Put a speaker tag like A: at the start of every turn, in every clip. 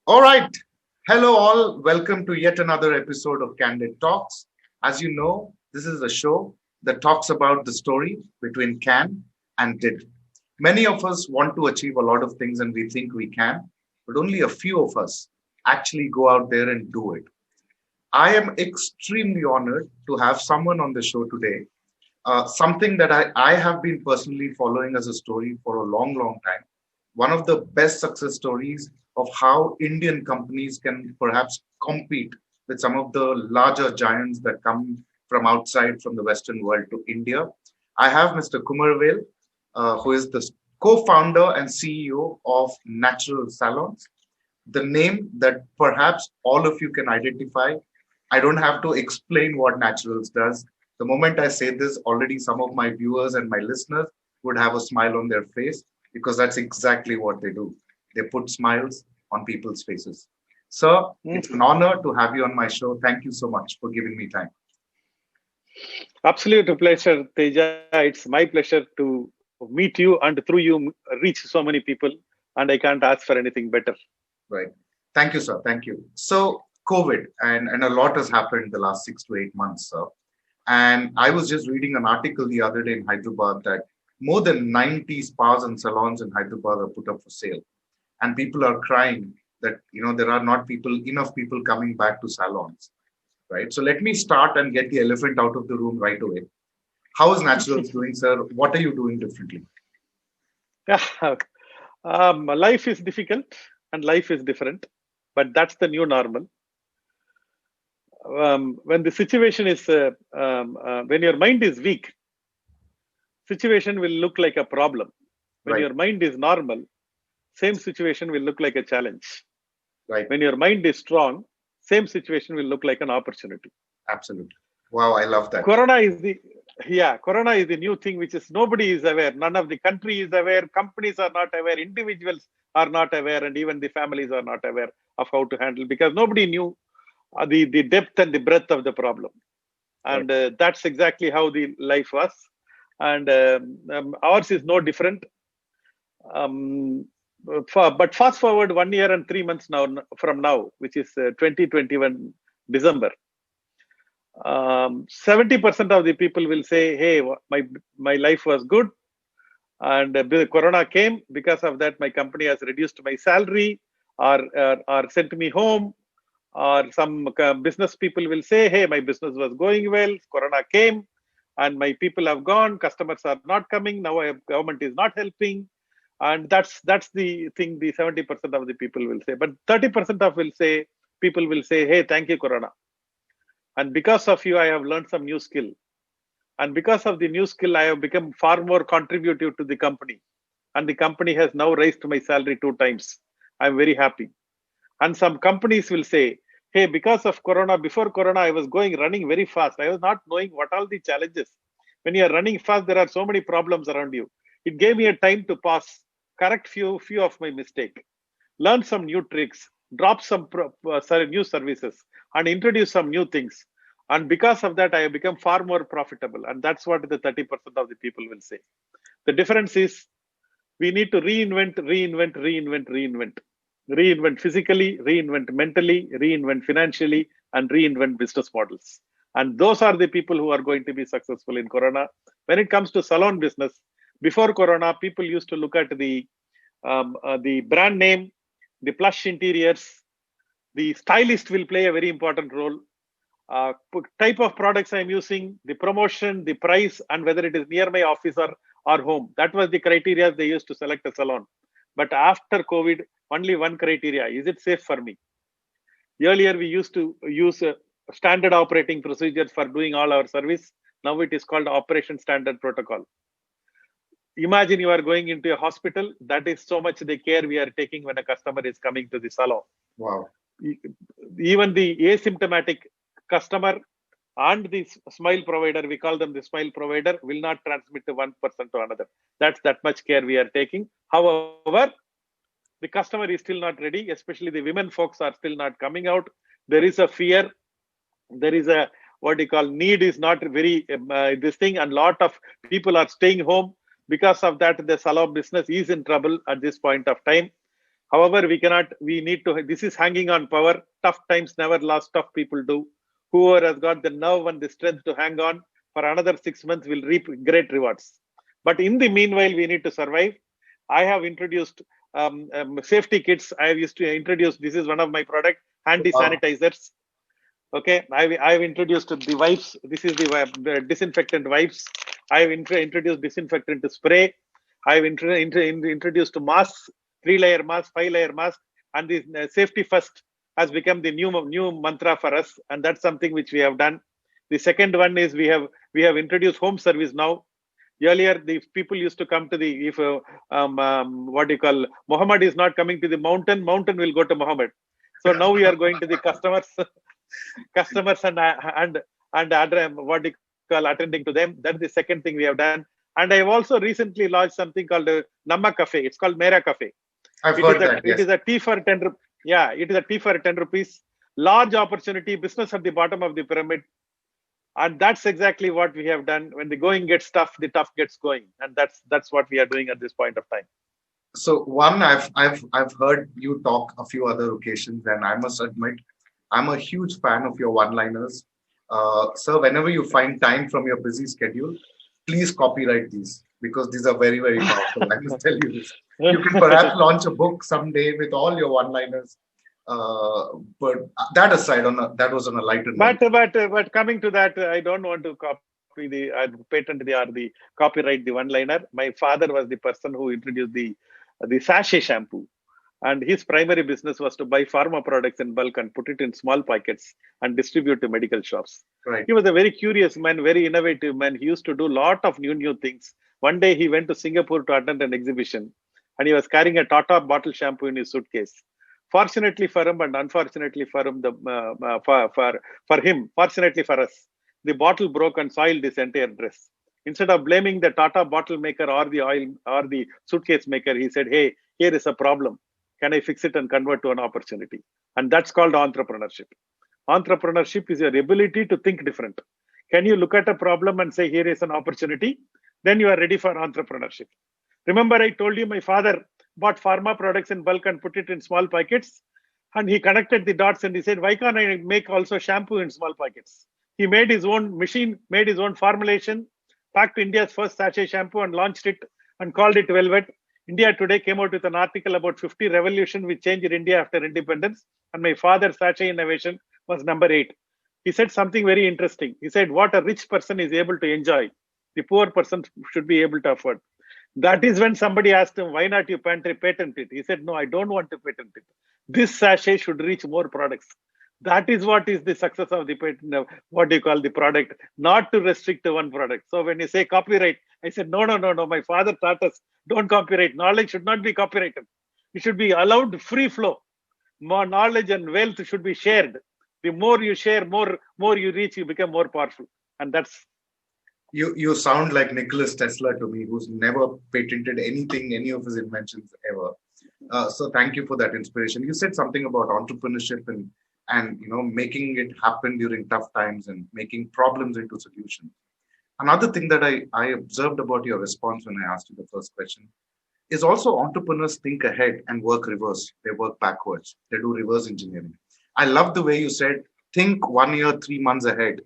A: All right. Hello, all. Welcome to yet another episode of Candid Talks. As you know, this is a show that talks about the story between can and did. Many of us want to achieve a lot of things and we think we can, but only a few of us actually go out there and do it. I am extremely honored to have someone on the show today, something that I have been personally following as a story for a long, long time. One of the best success stories of how Indian companies can perhaps compete with some of the larger giants that come from outside, from the Western world to India. I have Mr. Kumarvel, who is the co founder and CEO of Natural Salons, the name that perhaps all of you can identify. I don't have to explain what Naturals does. The moment I say this, already some of my viewers and my listeners would have a smile on their face because that's exactly what they do. They put smiles on people's faces. Sir, it's an
B: Mhm.
A: honor to have you on my show. Thank you so much for giving me time.
B: Absolute pleasure, Teja. It's my pleasure to meet you and through you reach so many people. And I can't ask for anything better.
A: Right. Thank you, sir. Thank you. So, COVID, and a lot has happened the last 6 to 8 months, sir. And I was just reading an article the other day in Hyderabad that more than 90 spas and salons in Hyderabad are put up for sale. And people are crying that, there are not enough people coming back to salons, right? So let me start and get the elephant out of the room right away. How is Naturals doing, sir? What are you doing differently?
B: Yeah. Life is difficult and life is different, but that's the new normal. When the situation is, when your mind is weak, situation will look like a problem. When
A: Right,
B: your mind is normal, same situation will look like a challenge.
A: right.
B: When your mind is strong, same situation will look like an opportunity.
A: Absolutely. Wow, I love that.
B: Corona is the Corona is the new thing which is nobody is aware. None of the country is aware. Companies are not aware. Individuals are not aware, and even the families are not aware of how to handle because nobody knew the depth and the breadth of the problem.
A: Right.
B: And that's exactly how the life was. And ours is no different. Um, but fast forward 1 year and 3 months now from now, which is 2021 December. 70% of the people will say, "Hey, my life was good, and the Corona came. Because of that, my company has reduced my salary, or sent me home." Or some business people will say, "Hey, my business was going well. Corona came, and my people have gone. Customers are not coming now. Government is not helping." And that's the thing. The 70% of the people will say, but 30% of will say people will say, "Hey, thank you, Corona. And because of you, I have learned some new skill. And because of the new skill, I have become far more contributive to the company. And the company has now raised my salary 2 times. I'm very happy." And some companies will say, "Hey, because of Corona, before Corona, I was running very fast. I was not knowing what all the challenges. When you are running fast, there are so many problems around you. It gave me a time to pause, correct few of my mistake, learn some new tricks, drop some new services, and introduce some new things. And because of that, I have become far more profitable." And that's what the 30% of the people will say. The difference is we need to reinvent physically, reinvent mentally, reinvent financially, and reinvent business models. And those are the people who are going to be successful in Corona. When it comes to salon business, before Corona, people used to look at the brand name, the plush interiors. The stylist will play a very important role. Type of products I'm using, the promotion, the price, and whether it is near my office or home. That was the criteria they used to select a salon. But after COVID, only one criteria: is it safe for me? Earlier, we used to use standard operating procedures for doing all our service. Now it is called Operation Standard Protocol. Imagine you are going into a hospital. That is so much the care we are taking when a customer is coming to the salon.
A: Wow.
B: Even the asymptomatic customer and the smile provider, we call them the smile provider, will not transmit to one person to another. That's that much care we are taking. However, the customer is still not ready, especially the women folks are still not coming out. There is a fear, there is a what you call need is not very this thing, and lot of people are staying home. Because of that, the salon business is in trouble at this point of time. However, we need to, this is hanging on power. Tough times never last, tough people do. Whoever has got the nerve and the strength to hang on for another 6 months will reap great rewards. But in the meanwhile, we need to survive. I have introduced safety kits. I have used to introduce, this is one of my product, handy
A: Wow.
B: sanitizers. Okay, I've introduced the wipes. This is the disinfectant wipes. I've introduced disinfectant spray. I've introduced masks, 3-layer mask, 5-layer mask, and the safety first has become the new mantra for us, and that's something which we have done. The second one is we have introduced home service now. Earlier, the people used to come to the, if what do you call, Muhammad is not coming to the mountain, mountain will go to Muhammad. So now we are going to the customers, customers and what do you call, attending to them. That's the second thing we have done. And I have also recently launched something called Namma Cafe. It's called Mera Cafe.
A: I've
B: It is
A: heard
B: a
A: that.
B: it
A: Yes.
B: is a tea for 10 yeah, it is a tea for 10 rupees. Large opportunity, business at the bottom of the pyramid. And that's exactly what we have done. When the going gets tough, the tough gets going. And that's what we are doing at this point of time.
A: So one, I've heard you talk a few other occasions, and I must admit, I'm a huge fan of your one-liners. Sir, whenever you find time from your busy schedule, please copyright these because these are very, very powerful. I must tell you this. You can perhaps launch a book someday with all your one-liners. But that aside, that was on a lighter note.
B: But coming to that, I don't want to copy the patent the copyright the one liner. My father was the person who introduced the sachet shampoo, and his primary business was to buy pharma products in bulk and put it in small packets and distribute to medical shops.
A: Right.
B: He was a very curious man, very innovative man. He used to do a lot of new things. One day he went to Singapore to attend an exhibition, and he was carrying a Tata bottle shampoo in his suitcase. Fortunately for him, and unfortunately for him, for him, fortunately for us, the bottle broke and soiled this entire dress. Instead of blaming the Tata bottle maker or the oil or the suitcase maker, he said, "Hey, here is a problem. Can I fix it and convert to an opportunity?" And that's called entrepreneurship. Entrepreneurship is your ability to think different. Can you look at a problem and say, "Here is an opportunity"? Then you are ready for entrepreneurship. Remember, I told you my father bought pharma products in bulk and put it in small packets. And he connected the dots and he said, why can't I make also shampoo in small packets? He made his own machine, made his own formulation, packed India's first sachet shampoo and launched it and called it Velvet. India Today came out with an article about 50 revolution which changed India after independence. And my father's sachet innovation was number 8. He said something very interesting. He said, what a rich person is able to enjoy, the poor person should be able to afford. That is when somebody asked him, why not you patent it? He said, no, I don't want to patent it. This sachet should reach more products. That is what is the success of the patent, what do you call the product, not to restrict to one product. So when you say copyright, I said, no. My father taught us, don't copyright. Knowledge should not be copyrighted. It should be allowed free flow. More knowledge and wealth should be shared. The more you share, more you reach, you become more powerful. And that's
A: You sound like Nicholas Tesla to me, who's never patented anything, any of his inventions ever. So thank you for that inspiration. You said something about entrepreneurship and making it happen during tough times and making problems into solutions. Another thing that I observed about your response when I asked you the first question is also entrepreneurs think ahead and work reverse. They work backwards. They do reverse engineering. I love the way you said, think 1 year, 3 months ahead.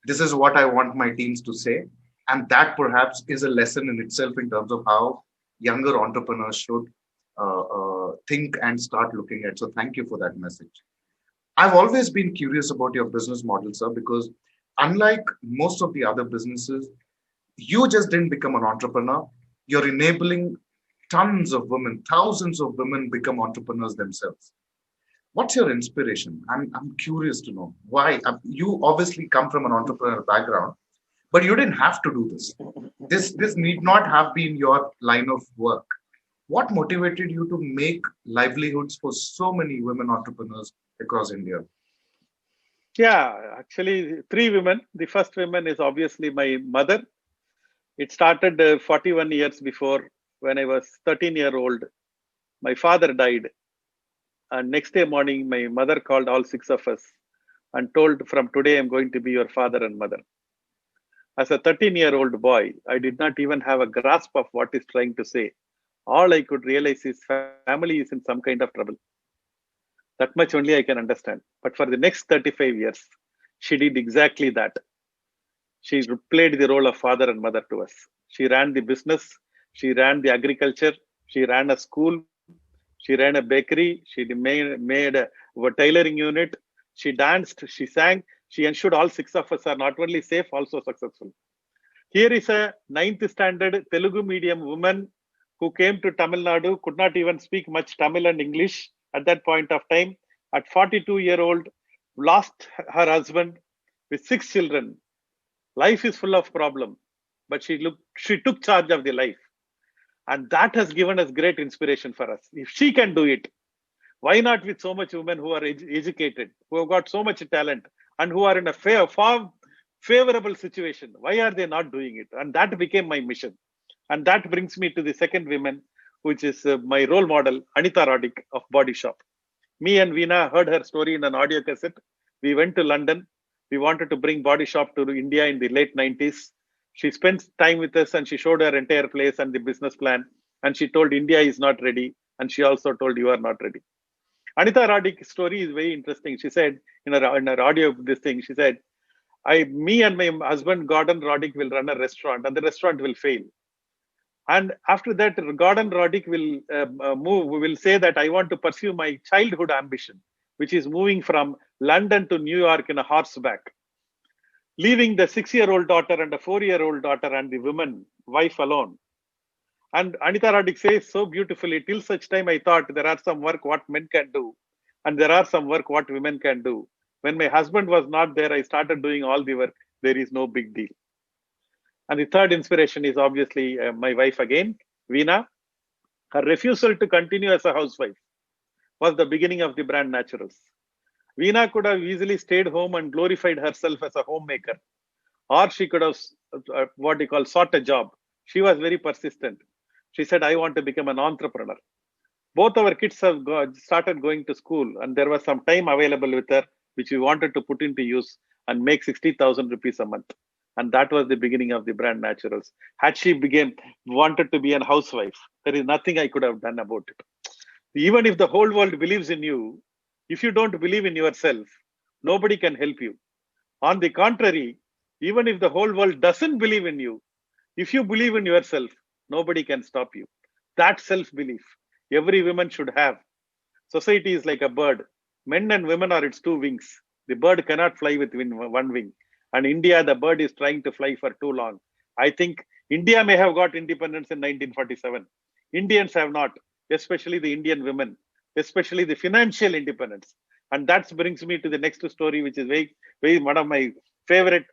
A: This is what I want my teams to say. And that perhaps is a lesson in itself in terms of how younger entrepreneurs should think and start looking at. So thank you for that message. I've always been curious about your business model, sir, because unlike most of the other businesses, you just didn't become an entrepreneur. You're enabling tons of women, thousands of women become entrepreneurs themselves. What's your inspiration? I'm curious to know why. You obviously come from an entrepreneurial background, but you didn't have to do this. This need not have been your line of work. What motivated you to make livelihoods for so many women entrepreneurs across India?
B: Yeah, actually, 3 women. The first woman is obviously my mother. It started 41 years before. When I was 13-year-old, my father died. And next day morning, my mother called all 6 of us and told, from today, I'm going to be your father and mother. As a 13-year-old boy, I did not even have a grasp of what he's trying to say. all I could realize is family is in some kind of trouble. That much only I can understand. But for the next 35 years, she did exactly that. She played the role of father and mother to us. She ran the business, she ran the agriculture, she ran a school, she ran a bakery, she made a tailoring unit, she danced, she sang, she ensured all six of us are not only safe, also successful. Here is a ninth standard Telugu medium woman who came to Tamil Nadu, could not even speak much Tamil and English at that point of time. At 42-year-old, lost her husband with 6 children. Life is full of problem, but she took charge of the life. And that has given us great inspiration for us. If she can do it, why not with so much women who are educated, who have got so much talent, and who are in a far favorable situation? Why are they not doing it? And that became my mission. And that brings me to the second woman, which is my role model, Anita Roddick of Body Shop. Me and Veena heard her story in an audio cassette. We went to London. We wanted to bring Body Shop to India in the late 90s. She spent time with us and she showed her entire place and the business plan. And she told India is not ready. And she also told you are not ready. Anita Roddick's story is very interesting. She said in her audio this thing, she said, me and my husband, Gordon Roddick, will run a restaurant and the restaurant will fail. And after that, Gordon Roddick will say that I want to pursue my childhood ambition, which is moving from London to New York in a horseback, leaving the 6-year-old daughter and a 4-year-old daughter and the wife alone. And Anita Roddick says so beautifully, till such time I thought there are some work what men can do, and there are some work what women can do. When my husband was not there, I started doing all the work. There is no big deal. And the third inspiration is obviously my wife again, Veena. Her refusal to continue as a housewife was the beginning of the brand Naturals. Veena could have easily stayed home and glorified herself as a homemaker, or she could have sought a job. She was very persistent. She said, I want to become an entrepreneur. Both our kids have started going to school, and there was some time available with her, which we wanted to put into use and make 60,000 rupees a month. And that was the beginning of the brand Naturals. Had she wanted to be a housewife, there is nothing I could have done about it. Even if the whole world believes in you, if you don't believe in yourself, nobody can help you. On the contrary, even if the whole world doesn't believe in you, if you believe in yourself, nobody can stop you. That self-belief, every woman should have. Society is like a bird. Men and women are its two wings. The bird cannot fly with one wing. And India, the bird is trying to fly for too long. I think India may have got independence in 1947. Indians have not, especially the Indian women, especially the financial independence. And that brings me to the next story, which is very one of my favorite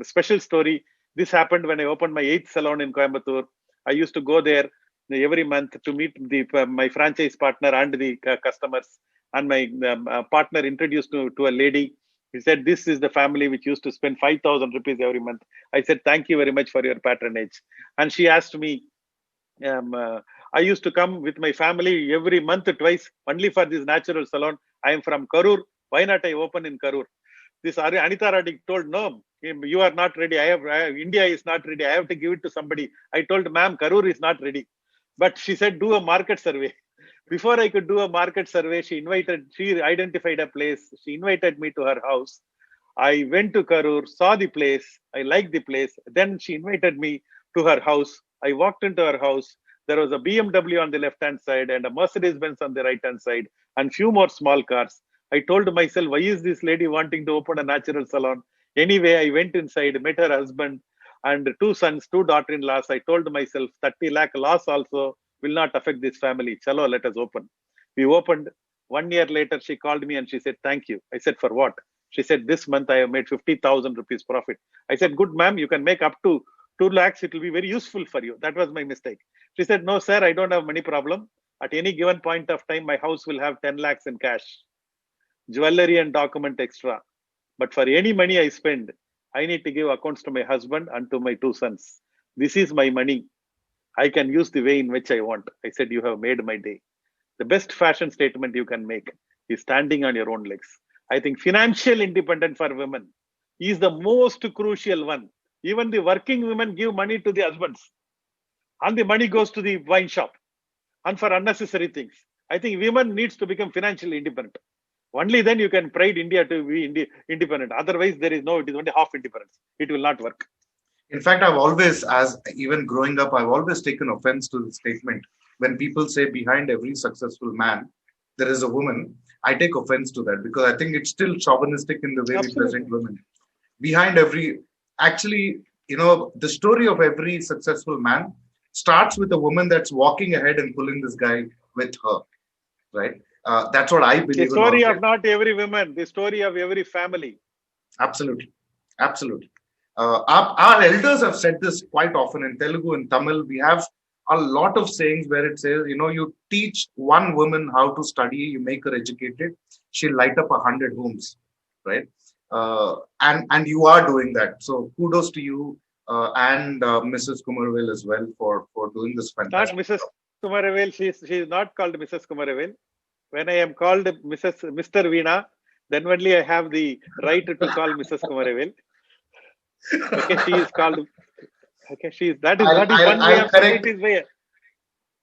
B: special story. This happened when I opened my 8th salon in Coimbatore. I used to go there every month to meet my franchise partner and the customers. And my partner introduced to a lady. He said, this is the family which used to spend 5,000 rupees every month. I said, thank you very much for your patronage. And she asked me, I used to come with my family every month twice, only for this natural salon. I am from Karur. Why not I open in Karur? This Anita Roddick told, no, you are not ready. India is not ready. I have to give it to somebody. I told, ma'am, Karur is not ready. But she said, do a market survey. Before I could do a market survey, she identified a place. She invited me to her house. I went to Karur, saw the place. I liked the place. Then she invited me to her house. I walked into her house. There was a BMW on the left-hand side and a Mercedes-Benz on the right-hand side and few more small cars. I told myself, why is this lady wanting to open a natural salon? Anyway, I went inside, met her husband and 2 sons, 2 daughter-in-laws. I told myself, 30 lakh loss also will not affect this family. Chalo, let us open. We opened. 1 year later, she called me and she said, thank you. I said, for what? She said, this month I have made 50,000 rupees profit. I said, good, ma'am, you can make up to 2 lakhs. It will be very useful for you. That was my mistake. She said, no, sir, I don't have money problem. At any given point of time, my house will have 10 lakhs in cash, jewelry and document extra. But for any money I spend, I need to give accounts to my husband and to my 2 sons. This is my money. I can use the way in which I want. I said, you have made my day. The best fashion statement you can make is standing on your own legs. I think financial independence for women is the most crucial one. Even the working women give money to the husbands. and the money goes to the wine shop and for unnecessary things. I think women needs to become financially independent. Only then you can pride India to be independent. Otherwise, there is no, it is only half independence. It will not work.
A: In fact, I've always, as even growing up, I've always taken offense to the statement when people say behind every successful man there is a woman. I take offense to that because I think it's still chauvinistic in the way we
B: Absolutely.
A: present women. Behind every, actually, the story of every successful man starts with a woman that's walking ahead and pulling this guy with her, right? That's what I
B: The
A: believe in
B: story of
A: always.
B: not every woman, the story of every family.
A: Absolutely. Absolutely. Our elders have said this quite often in Telugu and Tamil. We have a lot of sayings where it says, you teach one woman how to study, you make her educated, she'll light up 100 homes, right? And you are doing that. So kudos to you and Mrs. Kumarvel as well for doing this
B: Not
A: fantastic
B: Mrs.
A: job.
B: Kumaravel. She is not called Mrs. Kumaravel. When I am called Mr. Veena, then only I have the right to call Mrs. Kumaravel. Okay, she is called. Okay, she is. That is one way
A: I'll
B: of
A: correct.
B: society's way.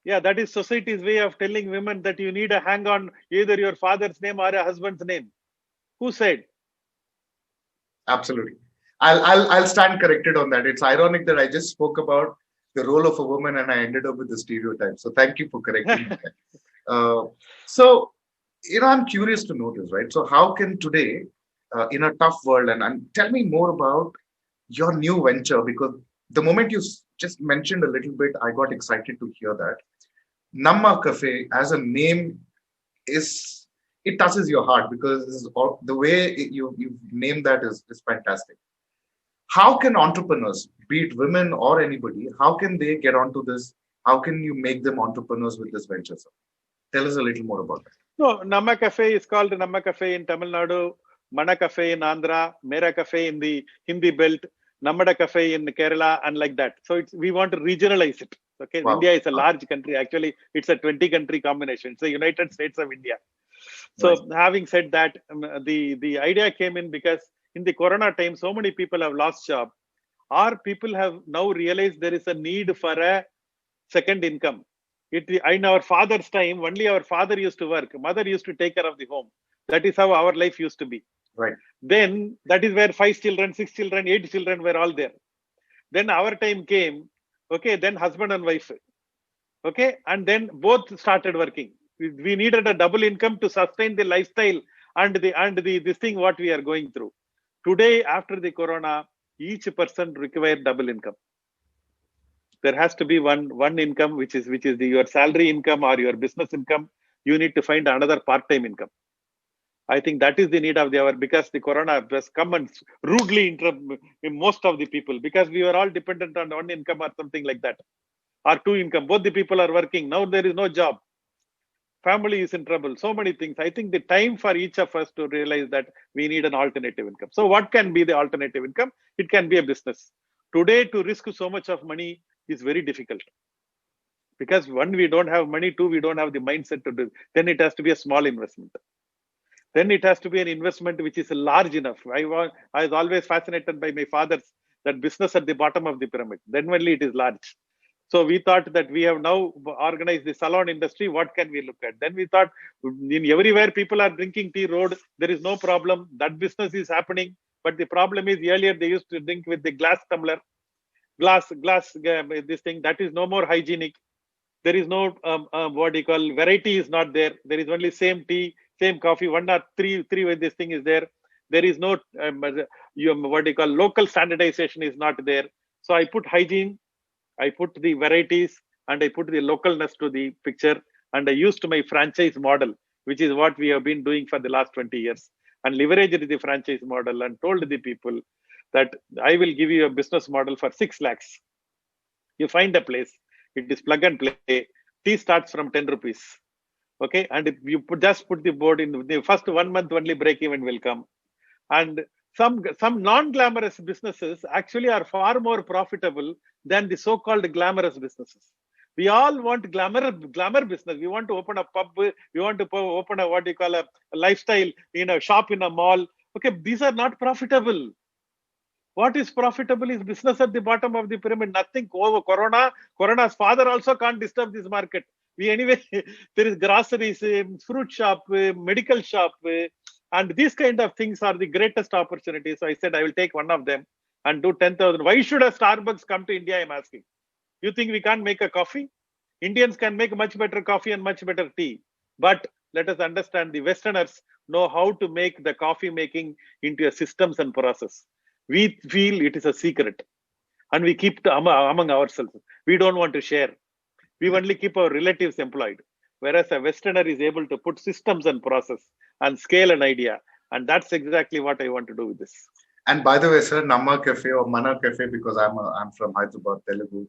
B: Yeah, that is society's way of telling women that you need a hang on either your father's name or a husband's name. Who said?
A: Absolutely. I'll stand corrected on that. It's ironic that I just spoke about the role of a woman and I ended up with the stereotype. So thank you for correcting me. Uh, so, I'm curious to know this, right? So, how can today, in a tough world, and tell me more about your new venture because the moment you just mentioned a little bit, I got excited to hear that. Namma Cafe as a name is it touches your heart because the way you named that is fantastic. How can entrepreneurs, be it women or anybody, how can they get onto this? How can you make them entrepreneurs with this venture? Sir? Tell us a little more about that.
B: No, Namma Cafe is called Namma Cafe in Tamil Nadu, Mana Cafe in Andhra, Mera Cafe in the Hindi belt, Namada Cafe in Kerala, and like that. So we want to regionalize it. Okay,
A: Wow.
B: India is a
A: Wow.
B: large country. Actually, it's a 20 country combination. It's the United States of India.
A: Right.
B: So having said that, the idea came in because in the Corona time, so many people have lost job. Our people have now realized there is a need for a second income. In our father's time, only our father used to work. Mother used to take care of the home. That is how our life used to be.
A: Right.
B: Then that is where 5 children, 6 children, 8 children were all there. Then our time came. Okay, then husband and wife. Okay, and then both started working. We needed a double income to sustain the lifestyle and the this thing what we are going through. Today, after the corona, each person required double income. There has to be one income which is your salary income or your business income. You need to find another part-time income. I think that is the need of the hour because the corona has come and rudely interrupt most of the people because we were all dependent on one income or something like that or two income. Both the people are working now. There is no job. Family is in trouble. So many things. I think the time for each of us to realize that we need an alternative income. So what can be the alternative income? It can be a business. Today, to risk so much of money is very difficult because one, we don't have money, two, we don't have the mindset to do. Then it has to be a small investment. Then it has to be an investment which is large enough. I was always fascinated by my father's that business at the bottom of the pyramid. Then only it is large. So we thought that we have now organized the salon industry. What can we look at? Then we thought in everywhere people are drinking tea road, there is no problem. That business is happening. But the problem is earlier they used to drink with the glass tumbler, glass, this thing that is no more hygienic. There is no what do you call variety is not there. There is only same tea, same coffee. One or three way this thing is there. There is no what do you call local standardization is not there. So I put hygiene, I put the varieties, and I put the localness to the picture, and I used my franchise model, which is what we have been doing for the last 20 years, and leveraged the franchise model and told the people that I will give you a business model for 6 lakhs. You find a place, it is plug and play. Tea starts from 10 rupees. Okay, and if you just put the board in the first 1 month only break even will come. And some non-glamorous businesses actually are far more profitable than the so-called glamorous businesses. We all want glamour business. We want to open a pub. We want to open a what you call a lifestyle in a shop in a mall. Okay, these are not profitable. What is profitable is business at the bottom of the pyramid. Nothing over Corona's father also can't disturb this market. We anyway, there is groceries, fruit shop, medical shop, and these kind of things are the greatest opportunities. So I said I will take one of them and do 10,000. Why should a Starbucks come to India? I'm asking. You think we can't make a coffee? Indians can make much better coffee and much better tea. But let us understand the Westerners know how to make the coffee making into a systems and process. We feel it is a secret and we keep it among ourselves. We don't want to share. We only keep our relatives employed. Whereas a Westerner is able to put systems and process and scale an idea. And that's exactly what I want to do with this.
A: And by the way, sir, Namma Cafe or Mana Cafe, because I'm from Hyderabad, Telugu,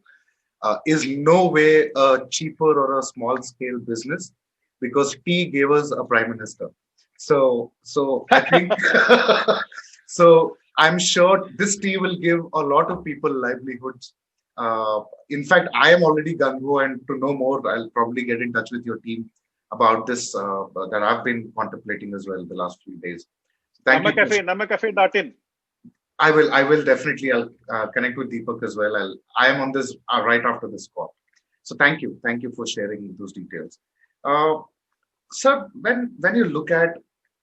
A: is no way a cheaper or a small scale business, because tea gave us a prime minister. So I think so. I'm sure this tea will give a lot of people livelihoods. In fact, I am already gung ho, and to know more, I'll probably get in touch with your team about this that I've been contemplating as well the last few days. Thank
B: Namma
A: you.
B: Cafe, nammacafe.in.
A: I will definitely. I'll connect with Deepak as well. I am on this right after this call. So thank you for sharing those details. Uh, Sir, when you look at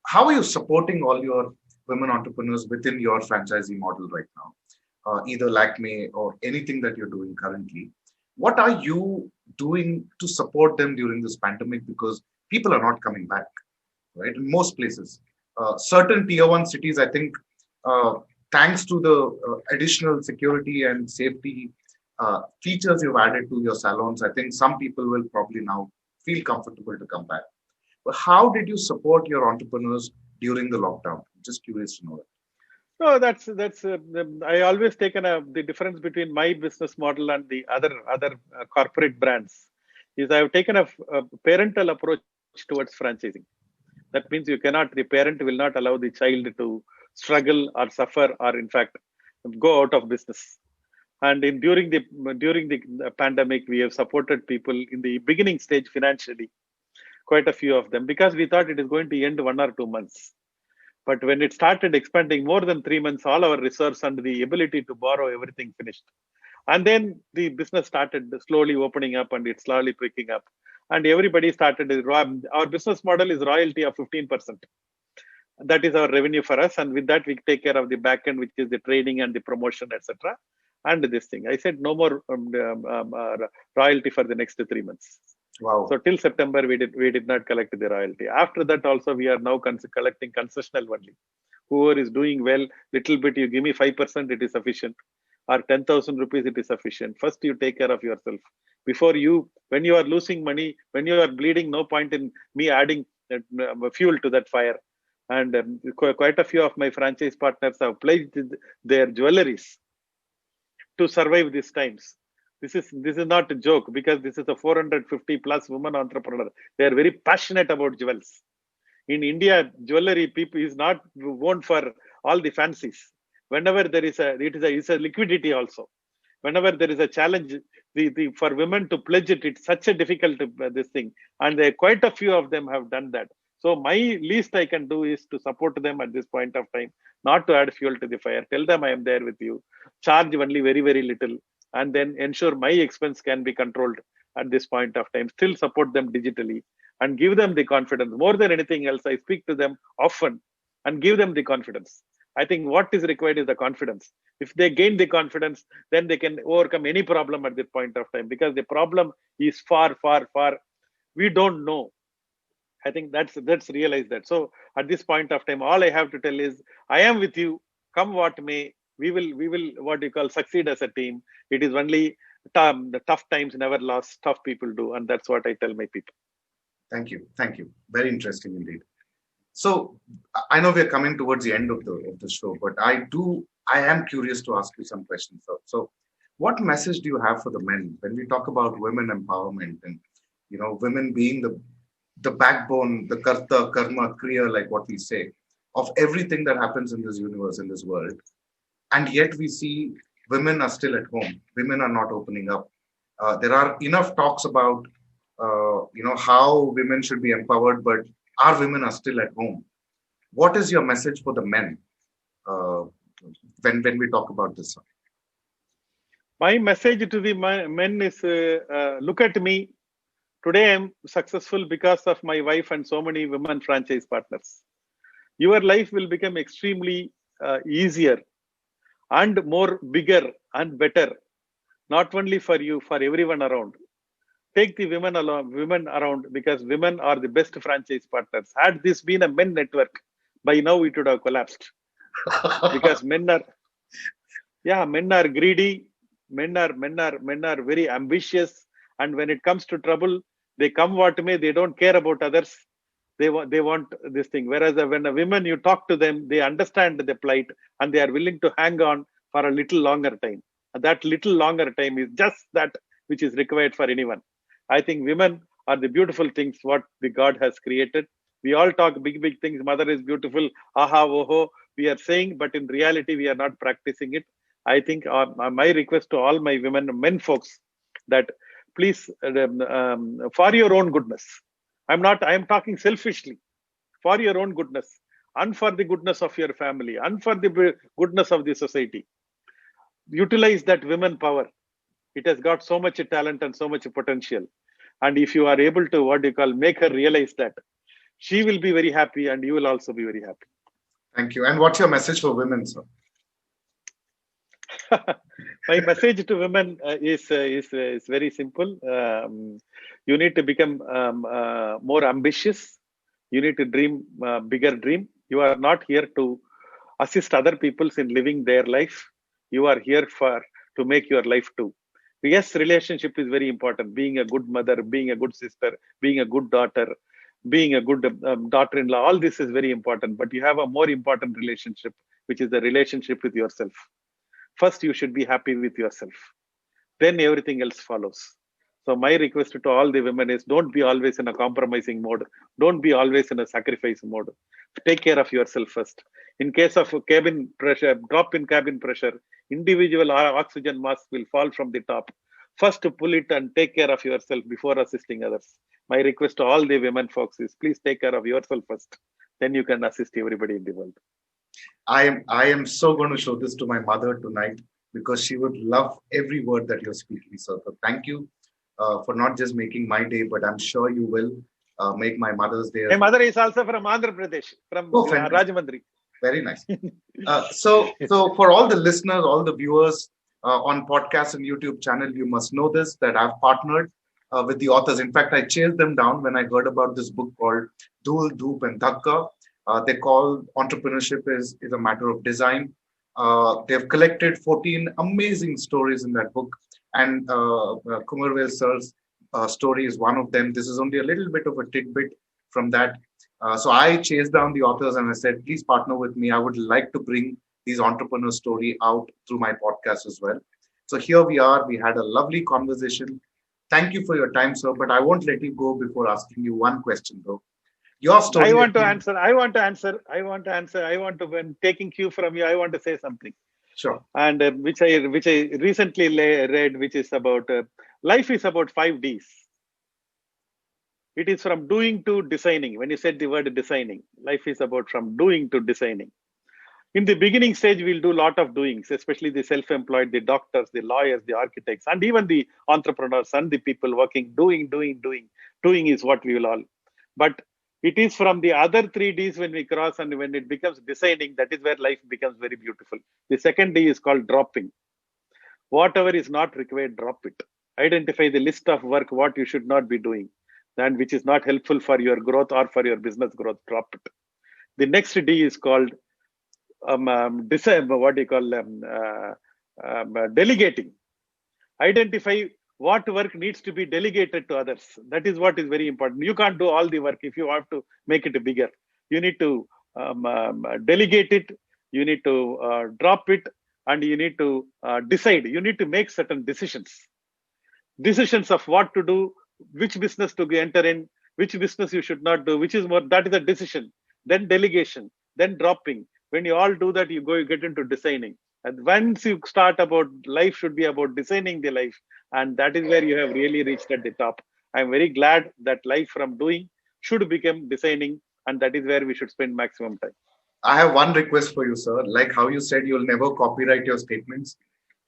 A: how are you supporting all your women entrepreneurs within your franchisee model right now, either Lakme or anything that you're doing currently, what are you doing to support them during this pandemic? Because people are not coming back, right? In most places, certain tier one cities, I think, uh, thanks to the additional security and safety features you've added to your salons, I think some people will probably now feel comfortable to come back. But how did you support your entrepreneurs during the lockdown? Just curious to know that.
B: No, that's. I always taken the difference between my business model and the other corporate brands is I have taken a parental approach towards franchising. That means the parent will not allow the child to struggle or suffer or in fact go out of business. And during the pandemic, we have supported people in the beginning stage financially, quite a few of them, because we thought it is going to end 1 or 2 months. But when it started expanding more than 3 months, all our resource and the ability to borrow everything finished. And then the business started slowly opening up and it's slowly picking up. And everybody started. Our business model is royalty of 15%. That is our revenue for us. And with that, we take care of the back end, which is the training and the promotion, etc. And this thing. I said no more royalty for the next 3 months.
A: Wow.
B: So till September, we did not collect the royalty. After that, also we are now collecting concessional only. Whoever is doing well, little bit, you give me 5%, it is sufficient. Or 10,000 rupees, it is sufficient. First, you take care of yourself. When you are losing money, when you are bleeding, no point in me adding fuel to that fire. And quite a few of my franchise partners have pledged their jewelries to survive these times. This is not a joke, because this is a 450 plus women entrepreneur. They are very passionate about jewels. In India, jewelry people is not known for all the fancies. Whenever there is it's a liquidity also. Whenever there is a challenge, for women to pledge it, it's such a difficult this thing. And quite a few of them have done that. So my least I can do is to support them at this point of time, not to add fuel to the fire. Tell them I am there with you. Charge only very, very little, and then ensure my expense can be controlled at this point of time. Still support them digitally and give them the confidence. More than anything else, I speak to them often and give them the confidence. I think what is required is the confidence. If they gain the confidence, then they can overcome any problem at this point of time, because the problem is far, far, far. We don't know. I think that's realize that. So at this point of time, all I have to tell is I am with you. Come what may, we will what you call succeed as a team. It is only the tough times never lost. Tough people do, and that's what I tell my people.
A: Thank you. Thank you. Very interesting indeed. So I know we're coming towards the end of the show, but I am curious to ask you some questions. So what message do you have for the men when we talk about women empowerment and women being the backbone, the karta, karma, kriya, like what we say, of everything that happens in this universe, in this world. And yet we see women are still at home. Women are not opening up. There are enough talks about, how women should be empowered, but our women are still at home. What is your message for the men? when we talk about this?
B: My message to the men is look at me. Today I'm successful because of my wife and so many women franchise partners. Your life will become extremely easier and more bigger and better, not only for you, for everyone around. Take the women along, women around, because women are the best franchise partners. Had this been a men network, by now it would have collapsed, because men are greedy. Men are very ambitious, and when it comes to trouble, they come what may. They don't care about others. They want this thing. Whereas when a women, you talk to them, they understand the plight and they are willing to hang on for a little longer time. And that little longer time is just that which is required for anyone. I think women are the beautiful things what the God has created. We all talk big things. Mother is beautiful. Aha, oho. We are saying, but in reality, we are not practicing it. I think my request to all my women, men folks, that please, for your own goodness, I am talking selfishly, for your own goodness and for the goodness of your family and for the goodness of the society, utilize that women power. It has got so much talent and so much potential. And if you are able to, make her realize that, she will be very happy and you will also be very happy.
A: Thank you. And what's your message for women, sir?
B: My message to women is very simple. You need to become more ambitious. You need to dream bigger dream. You are not here to assist other people in living their life. You are here to make your life too. Yes, relationship is very important. Being a good mother, being a good sister, being a good daughter, being a good daughter-in-law, all this is very important. But you have a more important relationship, which is the relationship with yourself. First, you should be happy with yourself. Then everything else follows. So my request to all the women is, don't be always in a compromising mode. Don't be always in a sacrifice mode. Take care of yourself first. In case of cabin pressure, drop in cabin pressure, individual oxygen mask will fall from the top. First, to pull it and take care of yourself before assisting others. My request to all the women folks is, please take care of yourself first. Then you can assist everybody in the world.
A: I am so going to show this to my mother tonight, because she would love every word that you're speaking, sir. So thank you for not just making my day, but I'm sure you will make my mother's day.
B: My mother is also from Andhra Pradesh, from Rajahmundry.
A: Very nice. So for all the listeners, all the viewers on podcast and YouTube channel, you must know this, that I've partnered with the authors. In fact, I chased them down when I heard about this book called Dhool, Dhoop and Dhakka. They call entrepreneurship is a matter of design. They've collected 14 amazing stories in that book. And Kumarvel sir's story is one of them. This is only a little bit of a tidbit from that. So I chased down the authors and I said, please partner with me. I would like to bring these entrepreneur story out through my podcast as well. So here we are. We had a lovely conversation. Thank you for your time, sir. But I won't let you go before asking you one question, though. Your story.
B: I want to answer. When taking cue from you, I want to say something.
A: Sure.
B: And which I recently read, which is about life is about 5 Ds. It is from doing to designing. When you said the word designing, life is about from doing to designing. In the beginning stage, we'll do a lot of doings, especially the self-employed, the doctors, the lawyers, the architects, and even the entrepreneurs and the people working. Doing is what we will all. But it is from the other 3 Ds when we cross, and when it becomes designing, that is where life becomes very beautiful. The second D is called dropping. Whatever is not required, drop it. Identify the list of work, what you should not be doing, and which is not helpful for your growth or for your business growth, drop it. The next D is called delegating. Identify what work needs to be delegated to others. That is what is very important. You can't do all the work if you have to make it bigger. You need to delegate it, you need to drop it, and you need to decide. You need to make certain decisions. Decisions of what to do, which business to enter in, which business you should not do, which is more, that is a decision. Then delegation, then dropping. When you all do that, you get into designing. And once you start about life should be about designing the life. And that is where you have really reached at the top. I'm very glad that life from doing should become designing. And that is where we should spend maximum time.
A: I have one request for you, sir. Like how you said you'll never copyright your statements.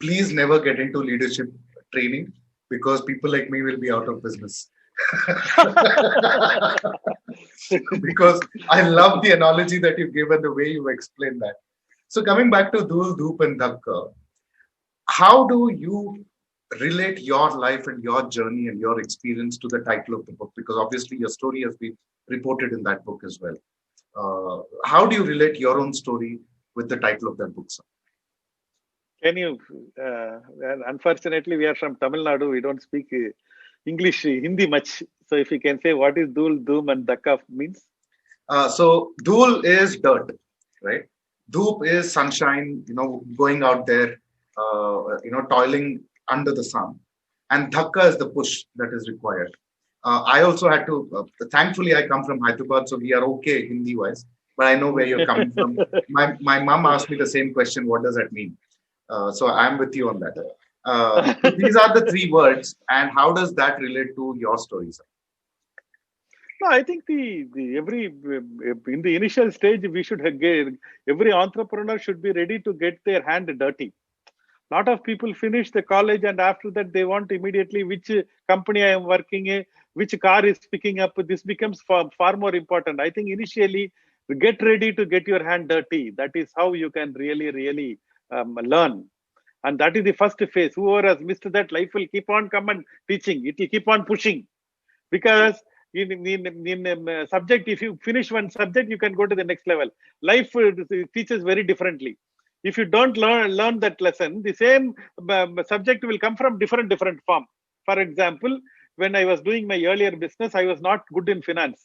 A: Please never get into leadership training because people like me will be out of business. Because I love the analogy that you give and the way you explain that. So coming back to Dhul, Dhoop and Dhakka, how do you relate your life and your journey and your experience to the title of the book? Because obviously your story has been reported in that book as well. How do you relate your own story with the title of that book, sir?
B: Can you? Unfortunately, we are from Tamil Nadu. We don't speak English, Hindi much. So, if you can say what is Dhul, Dhoom, and Dhakka means?
A: So Dhul is dirt, right? Dhoop is sunshine, going out there, toiling under the sun. And Dhakka is the push that is required. I also had to, thankfully, I come from Hyderabad, so we are okay Hindi wise, but I know where you're coming from. My mom asked me the same question, what does that mean? So I'm with you on that. So these are the three words, and how does that relate to your stories?
B: No, I think the every in the initial stage we should get every entrepreneur should be ready to get their hand dirty. Lot of people finish the college and after that they want immediately which company I am working in, which car is picking up. This becomes far more important. I think initially get ready to get your hand dirty. That is how you can really learn. And that is the first phase. Whoever has missed that, life will keep on come and teaching. It will keep on pushing. Because in subject, if you finish one subject, you can go to the next level. Life teaches very differently. If you don't learn that lesson, the same subject will come from different form. For example, when I was doing my earlier business, I was not good in finance.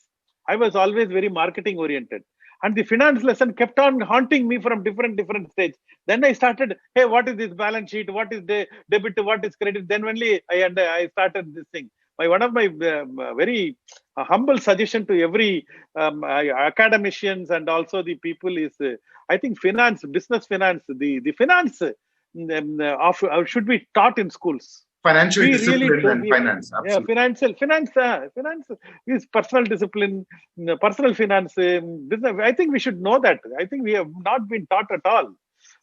B: I was always very marketing oriented. And the finance lesson kept on haunting me from different stage. Then I started, hey, what is this balance sheet? What is the debit? What is credit? Then only I started this thing. One of my very humble suggestion to every academicians and also the people is, I think finance, business finance, the finance should be taught in schools.
A: Financial discipline and finance.
B: Absolutely. Yeah, finance is personal discipline, personal finance, business. I think we should know that. I think we have not been taught at all.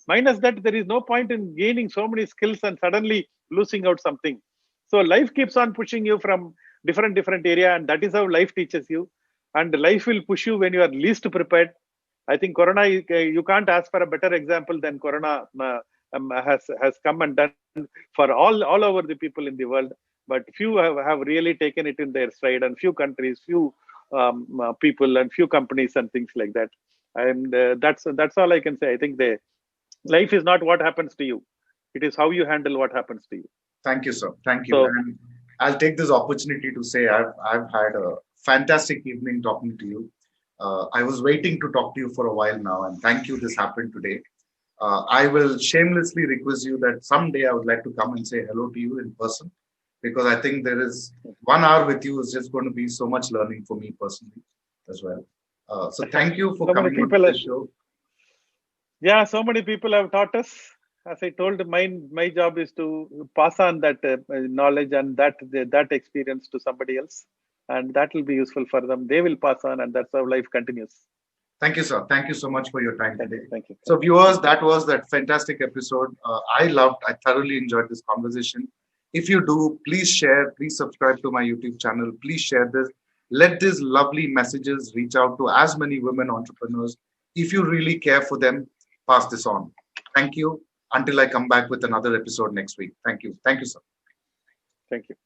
B: Minus that, there is no point in gaining so many skills and suddenly losing out something. So life keeps on pushing you from different area, and that is how life teaches you. And life will push you when you are least prepared. I think Corona, you can't ask for a better example than Corona has come and done for all over the people in the world. But few have really taken it in their stride, and few countries, few people, and few companies and things like that. And that's all I can say. I think the life is not what happens to you; it is how you handle what happens to you.
A: Thank you, sir. Thank you. So, and I'll take this opportunity to say I've had a fantastic evening talking to you. I was waiting to talk to you for a while now, and thank you. This happened today. I will shamelessly request you that someday I would like to come and say hello to you in person, because I think there is 1 hour with you is just going to be so much learning for me personally as well. So thank you for coming on the show.
B: Yeah, so many people have taught us. As I told, my job is to pass on that knowledge and that experience to somebody else, and that will be useful for them. They will pass on, and that's how life continues.
A: Thank you, sir. Thank you so much for your time today.
B: Thank you.
A: So, viewers, that was that fantastic episode. I thoroughly enjoyed this conversation. If you do, please share, please subscribe to my YouTube channel. Please share this. Let these lovely messages reach out to as many women entrepreneurs. If you really care for them, pass this on. Thank you. Until I come back with another episode next week. Thank you. Thank you, sir.
B: Thank you.